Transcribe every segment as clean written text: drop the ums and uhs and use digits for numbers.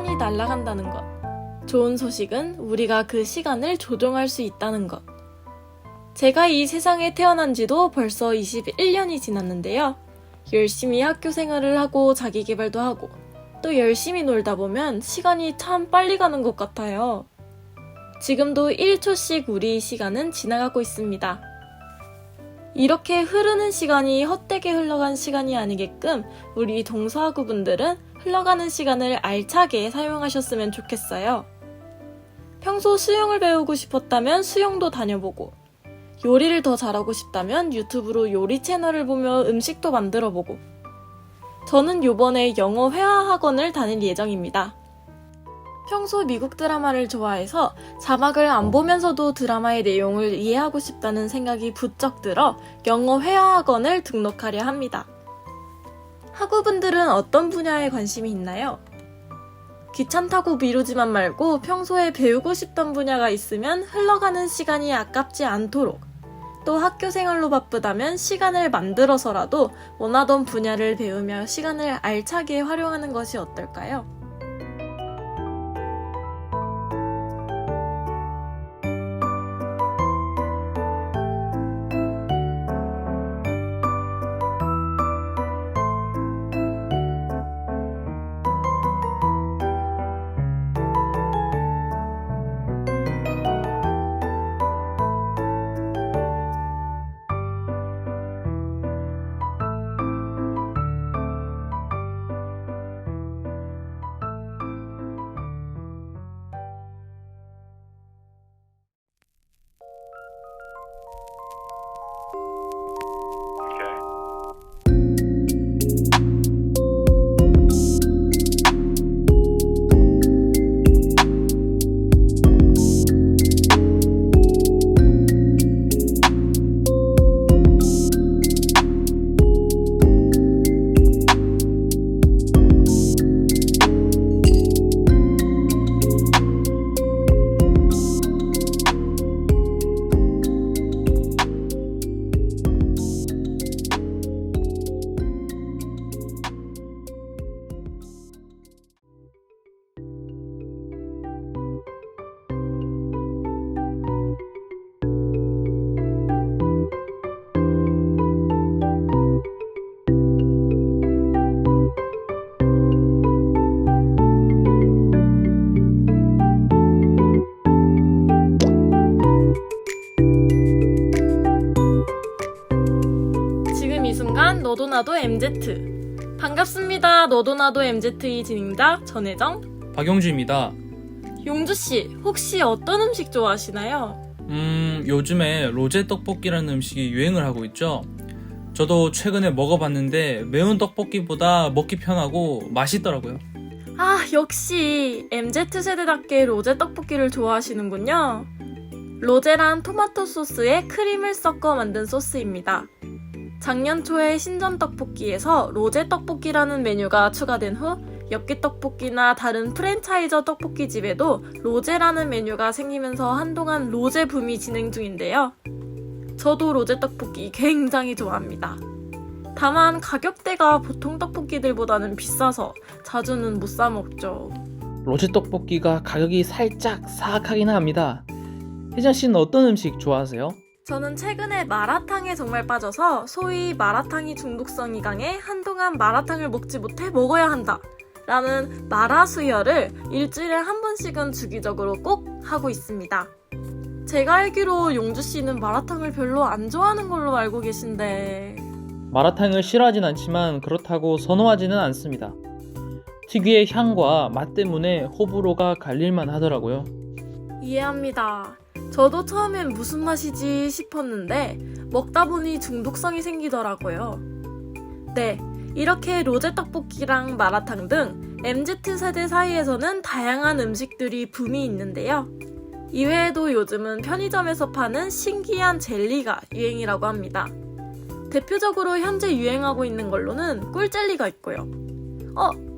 시간이 날아간다는 것. 좋은 소식은 우리가 그 시간을 조종할 수 있다는 것. 제가 이 세상에 태어난 지도 벌써 21년이 지났는데요. 열심히 학교 생활을 하고 자기 개발도 하고 또 열심히 놀다 보면 시간이 참 빨리 가는 것 같아요. 지금도 1초씩 우리 시간은 지나가고 있습니다. 이렇게 흐르는 시간이 헛되게 흘러간 시간이 아니게끔 우리 동서학우분들은 흘러가는 시간을 알차게 사용하셨으면 좋겠어요. 평소 수영을 배우고 싶었다면 수영도 다녀보고, 요리를 더 잘하고 싶다면 유튜브로 요리 채널을 보며 음식도 만들어보고, 저는 요번에 영어 회화 학원을 다닐 예정입니다. 평소 미국 드라마를 좋아해서 자막을 안 보면서도 드라마의 내용을 이해하고 싶다는 생각이 부쩍 들어 영어 회화 학원을 등록하려 합니다. 학우분들은 어떤 분야에 관심이 있나요? 귀찮다고 미루지만 말고 평소에 배우고 싶던 분야가 있으면 흘러가는 시간이 아깝지 않도록, 또 학교 생활로 바쁘다면 시간을 만들어서라도 원하던 분야를 배우며 시간을 알차게 활용하는 것이 어떨까요? 너도 나도 MZ. 반갑습니다. 너도 나도 MZ의 진행자 전혜정, 박용주입니다. 용주씨, 혹시 어떤 음식 좋아하시나요? 요즘에 로제 떡볶이라는 음식이 유행을 하고 있죠. 저도 최근에 먹어봤는데 매운 떡볶이보다 먹기 편하고 맛있더라고요. 아, 역시 MZ세대답게 로제 떡볶이를 좋아하시는군요. 로제란 토마토 소스에 크림을 섞어 만든 소스입니다. 작년 초에 신전 떡볶이에서 로제 떡볶이라는 메뉴가 추가된 후 엽기 떡볶이나 다른 프랜차이저 떡볶이집에도 로제라는 메뉴가 생기면서 한동안 로제 붐이 진행 중인데요. 저도 로제 떡볶이 굉장히 좋아합니다. 다만 가격대가 보통 떡볶이들보다는 비싸서 자주는 못 사 먹죠. 로제 떡볶이가 가격이 살짝 사악하긴 합니다. 혜정 씨는 어떤 음식 좋아하세요? 저는 최근에 마라탕에 정말 빠져서 소위 마라탕이 중독성이 강해 한동안 마라탕을 먹지 못해 먹어야 한다 라는 마라수혈을 일주일에 한 번씩은 주기적으로 꼭 하고 있습니다. 제가 알기로 용주씨는 마라탕을 별로 안 좋아하는 걸로 알고 계신데... 마라탕을 싫어하진 않지만 그렇다고 선호하지는 않습니다. 특유의 향과 맛 때문에 호불호가 갈릴만 하더라고요. 이해합니다. 저도 처음엔 무슨 맛이지 싶었는데 먹다 보니 중독성이 생기더라고요. 네, 이렇게 로제 떡볶이랑 마라탕 등 MZ세대 사이에서는 다양한 음식들이 붐이 있는데요. 이외에도 요즘은 편의점에서 파는 신기한 젤리가 유행이라고 합니다. 대표적으로 현재 유행하고 있는 걸로는 꿀젤리가 있고요.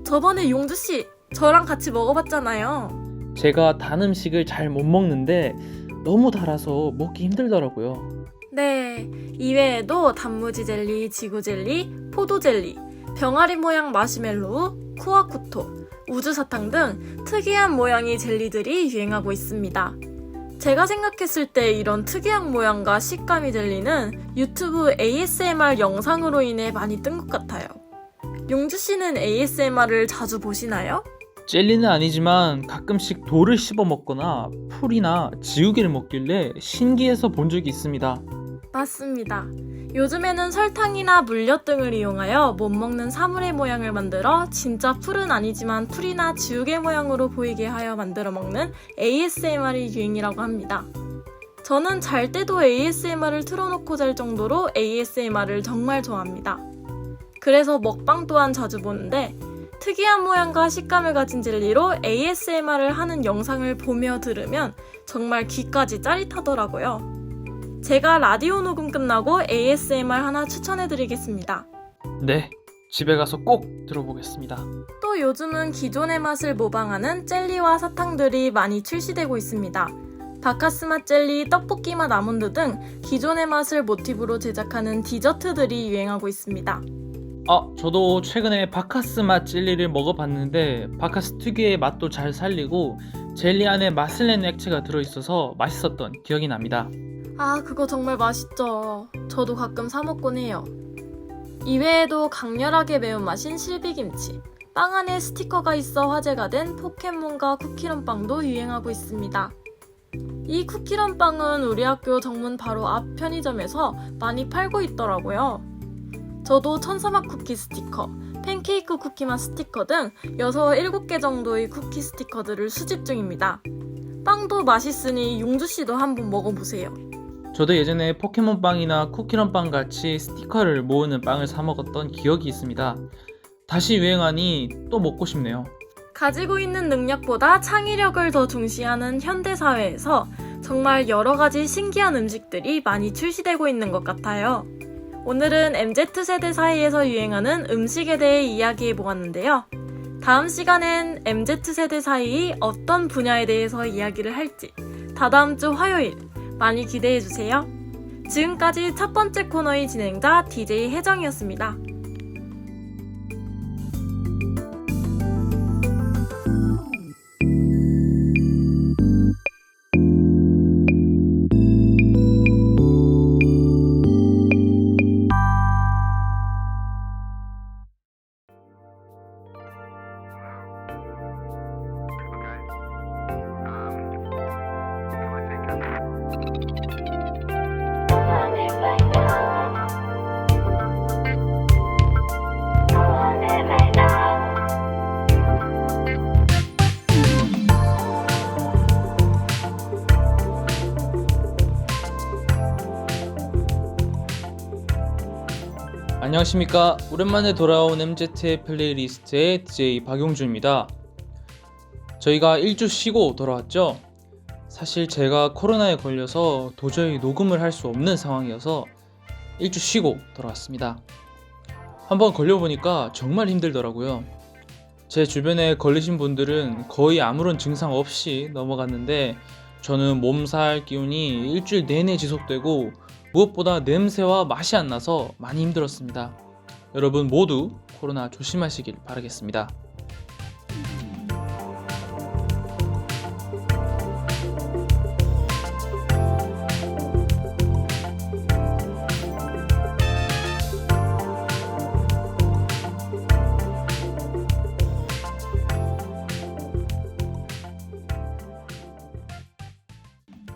저번에 용주씨 저랑 같이 먹어봤잖아요. 제가 단 음식을 잘 못 먹는데 너무 달아서 먹기 힘들더라고요. 네, 이외에도 단무지 젤리, 지구 젤리, 포도 젤리, 병아리 모양 마시멜로우, 쿠아쿠토, 우주사탕 등 특이한 모양의 젤리들이 유행하고 있습니다. 제가 생각했을 때 이런 특이한 모양과 식감이 들리는 유튜브 ASMR 영상으로 인해 많이 뜬 것 같아요. 용주 씨는 ASMR을 자주 보시나요? 젤리는 아니지만 가끔씩 돌을 씹어 먹거나 풀이나 지우개를 먹길래 신기해서 본 적이 있습니다. 맞습니다. 요즘에는 설탕이나 물엿 등을 이용하여 못 먹는 사물의 모양을 만들어 진짜 풀은 아니지만 풀이나 지우개 모양으로 보이게 하여 만들어 먹는 ASMR이 유행이라고 합니다. 저는 잘 때도 ASMR을 틀어놓고 잘 정도로 ASMR을 정말 좋아합니다. 그래서 먹방 또한 자주 보는데 특이한 모양과 식감을 가진 젤리로 ASMR을 하는 영상을 보며 들으면 정말 귀까지 짜릿하더라고요. 제가 라디오 녹음 끝나고 ASMR 하나 추천해드리겠습니다. 네, 집에 가서 꼭 들어보겠습니다. 또 요즘은 기존의 맛을 모방하는 젤리와 사탕들이 많이 출시되고 있습니다. 바카스 맛 젤리, 떡볶이 맛 아몬드 등 기존의 맛을 모티브로 제작하는 디저트들이 유행하고 있습니다. 저도 최근에 바카스 맛 젤리를 먹어봤는데 바카스 특유의 맛도 잘 살리고 젤리 안에 맛을 내는 액체가 들어있어서 맛있었던 기억이 납니다. 그거 정말 맛있죠. 저도 가끔 사 먹곤 해요. 이외에도 강렬하게 매운맛인 실비김치, 빵 안에 스티커가 있어 화제가 된 포켓몬과 쿠키런 빵도 유행하고 있습니다. 이 쿠키런 빵은 우리 학교 정문 바로 앞 편의점에서 많이 팔고 있더라고요. 저도 천사맛 쿠키 스티커, 팬케이크 쿠키맛 스티커 등 6, 7개 정도의 쿠키 스티커들을 수집 중입니다. 빵도 맛있으니 용주씨도 한번 먹어보세요. 저도 예전에 포켓몬빵이나 쿠키런빵 같이 스티커를 모으는 빵을 사 먹었던 기억이 있습니다. 다시 유행하니 또 먹고 싶네요. 가지고 있는 능력보다 창의력을 더 중시하는 현대사회에서 정말 여러 가지 신기한 음식들이 많이 출시되고 있는 것 같아요. 오늘은 MZ세대 사이에서 유행하는 음식에 대해 이야기해 보았는데요. 다음 시간엔 MZ세대 사이 어떤 분야에 대해서 이야기를 할지 다다음 주 화요일 많이 기대해 주세요. 지금까지 첫 번째 코너의 진행자 DJ 혜정이었습니다. 안녕하십니까. 오랜만에 돌아온 MZ의 플레이리스트의 DJ 박용주입니다. 저희가 1주 쉬고 돌아왔죠. 사실 제가 코로나에 걸려서 도저히 녹음을 할 수 없는 상황이어서 1주 쉬고 돌아왔습니다. 한번 걸려보니까 정말 힘들더라고요. 제 주변에 걸리신 분들은 거의 아무런 증상 없이 넘어갔는데 저는 몸살 기운이 일주일 내내 지속되고 무엇보다 냄새와 맛이 안 나서 많이 힘들었습니다. 여러분 모두 코로나 조심하시길 바라겠습니다.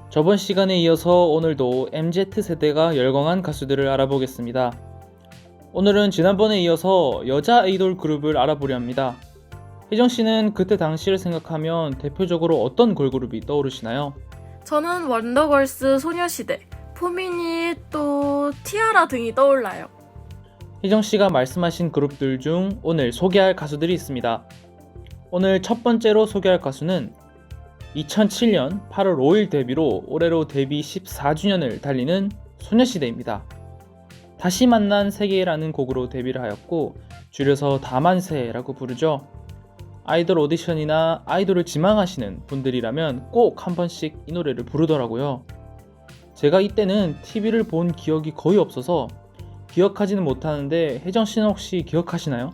저번 시간에 이어서 오늘도 MZ세대가 열광한 가수들을 알아보겠습니다. 오늘은 지난번에 이어서 여자 아이돌 그룹을 알아보려 합니다. 혜정씨는 그때 당시를 생각하면 대표적으로 어떤 걸그룹이 떠오르시나요? 저는 원더걸스, 소녀시대, 포미닛, 또 티아라 등이 떠올라요. 혜정씨가 말씀하신 그룹들 중 오늘 소개할 가수들이 있습니다. 오늘 첫 번째로 소개할 가수는 2007년 8월 5일 데뷔로 올해로 데뷔 14주년을 달리는 소녀시대입니다. 다시 만난 세계라는 곡으로 데뷔를 하였고 줄여서 다만세라고 부르죠. 아이돌 오디션이나 아이돌을 지망하시는 분들이라면 꼭 한 번씩 이 노래를 부르더라고요. 제가 이때는 TV를 본 기억이 거의 없어서 기억하지는 못하는데 혜정씨는 혹시 기억하시나요?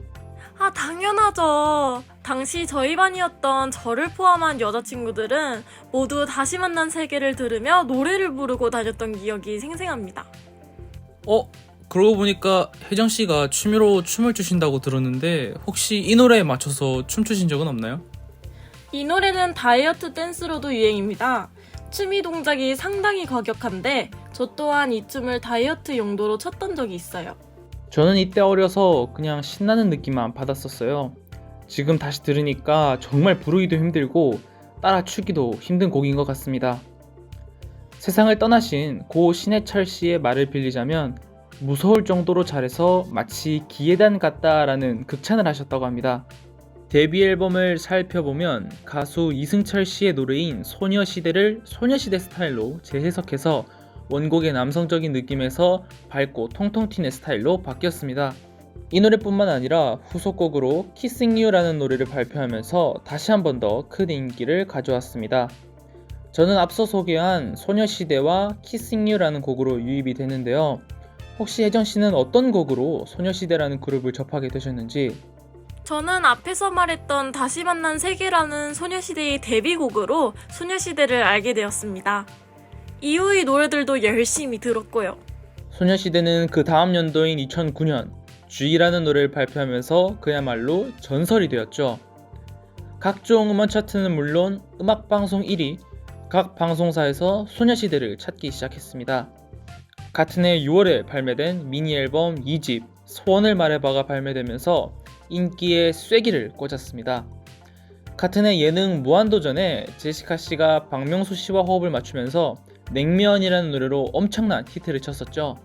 아, 당연하죠. 당시 저희 반이었던 저를 포함한 여자친구들은 모두 다시 만난 세계를 들으며 노래를 부르고 다녔던 기억이 생생합니다. 그러고 보니까 혜정 씨가 취미로 춤을 추신다고 들었는데 혹시 이 노래에 맞춰서 춤추신 적은 없나요? 이 노래는 다이어트 댄스로도 유행입니다. 춤이 동작이 상당히 과격한데 저 또한 이 춤을 다이어트 용도로 췄던 적이 있어요. 저는 이때 어려서 그냥 신나는 느낌만 받았었어요. 지금 다시 들으니까 정말 부르기도 힘들고 따라 추기도 힘든 곡인 것 같습니다. 세상을 떠나신 고 신해철 씨의 말을 빌리자면 무서울 정도로 잘해서 마치 기예단 같다라는 극찬을 하셨다고 합니다. 데뷔 앨범을 살펴보면 가수 이승철 씨의 노래인 소녀시대를 소녀시대 스타일로 재해석해서 원곡의 남성적인 느낌에서 밝고 통통 튀는 스타일로 바뀌었습니다. 이 노래뿐만 아니라 후속곡으로 Kissing You라는 노래를 발표하면서 다시 한 번 더 큰 인기를 가져왔습니다. 저는 앞서 소개한 소녀시대와 Kissing You라는 곡으로 유입이 되는데요. 혹시 혜정 씨는 어떤 곡으로 소녀시대라는 그룹을 접하게 되셨는지? 저는 앞에서 말했던 다시 만난 세계라는 소녀시대의 데뷔곡으로 소녀시대를 알게 되었습니다. 이후의 노래들도 열심히 들었고요. 소녀시대는 그 다음 연도인 2009년 G라는 노래를 발표하면서 그야말로 전설이 되었죠. 각종 음원 차트는 물론 음악방송 1위, 각 방송사에서 소녀시대를 찾기 시작했습니다. 같은 해 6월에 발매된 미니 앨범 2집 소원을 말해봐가 발매되면서 인기의 쐐기를 꽂았습니다. 같은 해 예능 무한도전에 제시카 씨가 박명수 씨와 호흡을 맞추면서 냉면이라는 노래로 엄청난 히트를 쳤었죠.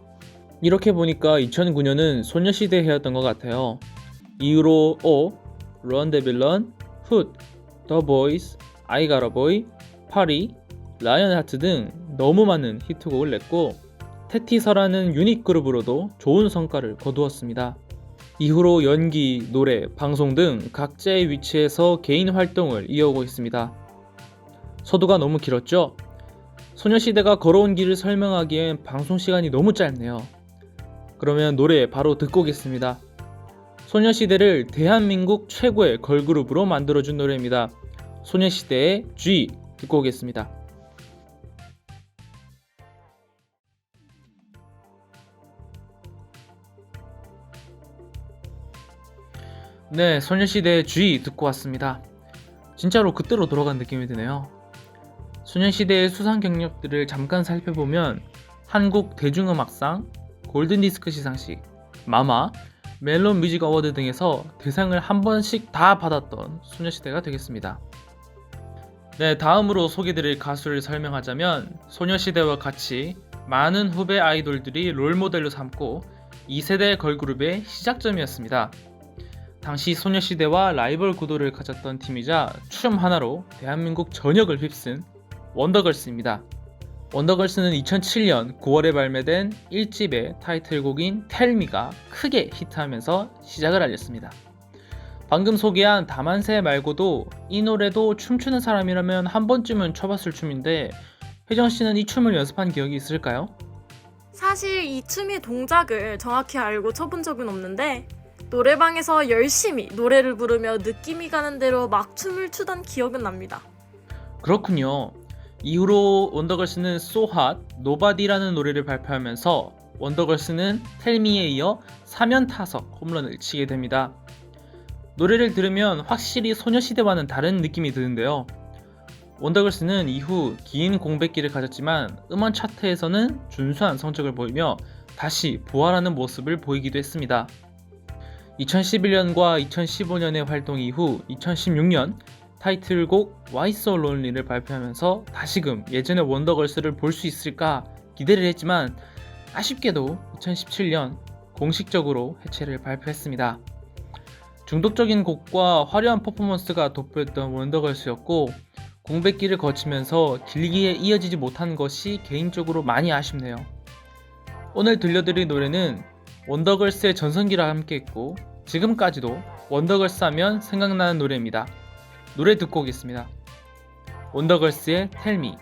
이렇게 보니까 2009년은 소녀시대 해였던 것 같아요. 이후로 Run the Villain, Hood, The Boys, I Got a Boy, 파리, 라이언하트 등 너무 많은 히트곡을 냈고 테티서라는 유닛 그룹으로도 좋은 성과를 거두었습니다. 이후로 연기, 노래, 방송 등 각자의 위치에서 개인 활동을 이어오고 있습니다. 서두가 너무 길었죠? 소녀시대가 걸어온 길을 설명하기엔 방송 시간이 너무 짧네요. 그러면 노래 바로 듣고 오겠습니다. 소녀시대를 대한민국 최고의 걸그룹으로 만들어준 노래입니다. 소녀시대의 G 듣고 오겠습니다. 네, 소녀시대의 G 듣고 왔습니다. 진짜로 그때로 돌아간 느낌이 드네요. 소녀시대의 수상 경력들을 잠깐 살펴보면 한국 대중음악상, 골든디스크 시상식, 마마, 멜론 뮤직 어워드 등에서 대상을 한 번씩 다 받았던 소녀시대가 되겠습니다. 네, 다음으로 소개드릴 가수를 설명하자면 소녀시대와 같이 많은 후배 아이돌들이 롤모델로 삼고 2세대 걸그룹의 시작점이었습니다. 당시 소녀시대와 라이벌 구도를 가졌던 팀이자 춤 하나로 대한민국 전역을 휩쓴 원더걸스입니다. 원더걸스는 2007년 9월에 발매된 1집의 타이틀곡인 텔미가 크게 히트하면서 시작을 알렸습니다. 방금 소개한 다만세 말고도 이 노래도 춤추는 사람이라면 한 번쯤은 춰봤을 춤인데 혜정씨는 이 춤을 연습한 기억이 있을까요? 사실 이 춤의 동작을 정확히 알고 춰본 적은 없는데 노래방에서 열심히 노래를 부르며 느낌이 가는 대로 막 춤을 추던 기억은 납니다. 그렇군요. 이후로 원더걸스는 So Hot, Nobody라는 노래를 발표하면서 원더걸스는 텔미에 이어 3연타석 홈런을 치게 됩니다. 노래를 들으면 확실히 소녀시대와는 다른 느낌이 드는데요. 원더걸스는 이후 긴 공백기를 가졌지만 음원 차트에서는 준수한 성적을 보이며 다시 부활하는 모습을 보이기도 했습니다. 2011년과 2015년의 활동 이후 2016년 타이틀곡 Why So Lonely를 발표하면서 다시금 예전의 원더걸스를 볼 수 있을까 기대를 했지만 아쉽게도 2017년 공식적으로 해체를 발표했습니다. 중독적인 곡과 화려한 퍼포먼스가 돋보였던 원더걸스였고 공백기를 거치면서 길기에 이어지지 못한 것이 개인적으로 많이 아쉽네요. 오늘 들려드릴 노래는 원더걸스의 전성기와 함께했고 지금까지도 원더걸스 하면 생각나는 노래입니다. 노래 듣고 오겠습니다. 원더걸스의 Tell Me.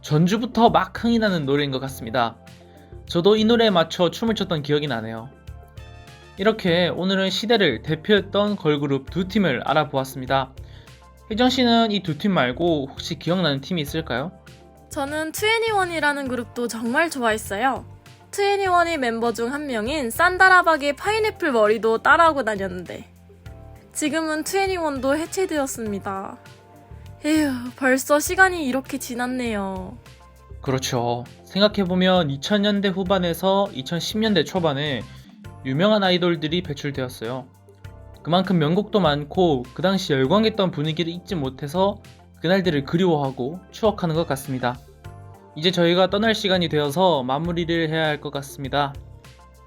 전주부터 막 흥이 나는 노래인 것 같습니다. 저도 이 노래에 맞춰 춤을 췄던 기억이 나네요. 이렇게 오늘은 시대를 대표했던 걸그룹 두 팀을 알아보았습니다. 혜정씨는 이 두 팀 말고 혹시 기억나는 팀이 있을까요? 저는 2NE1이라는 그룹도 정말 좋아했어요. 2NE1의 멤버 중 한 명인 산다라박의 파인애플 머리도 따라하고 다녔는데 지금은 2NE1도 해체되었습니다. 에휴, 벌써 시간이 이렇게 지났네요. 그렇죠. 생각해보면 2000년대 후반에서 2010년대 초반에 유명한 아이돌들이 배출되었어요. 그만큼 명곡도 많고 그 당시 열광했던 분위기를 잊지 못해서 그날들을 그리워하고 추억하는 것 같습니다. 이제 저희가 떠날 시간이 되어서 마무리를 해야 할 것 같습니다.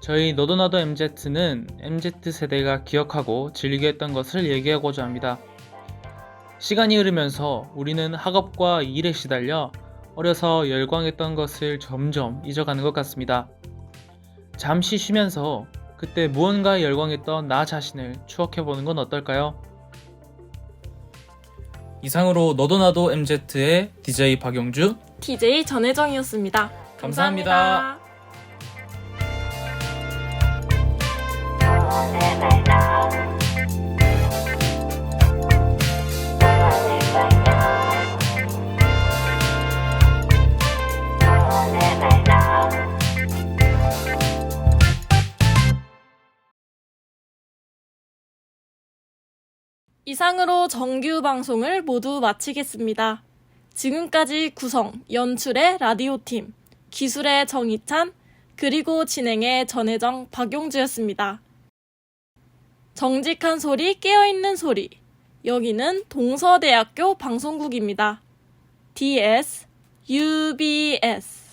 저희 너도나도 MZ는 MZ세대가 기억하고 즐겨했던 것을 얘기하고자 합니다. 시간이 흐르면서 우리는 학업과 일에 시달려 어려서 열광했던 것을 점점 잊어가는 것 같습니다. 잠시 쉬면서 그때 무언가에 열광했던 나 자신을 추억해보는 건 어떨까요? 이상으로 너도나도 MZ의 DJ 박용주. DJ 전혜정이었습니다. 감사합니다. 이상으로 정규 방송을 모두 마치겠습니다. 지금까지 구성, 연출의 라디오팀, 기술의 정희찬, 그리고 진행의 전혜정, 박용주였습니다. 정직한 소리, 깨어있는 소리. 여기는 동서대학교 방송국입니다. DS, UBS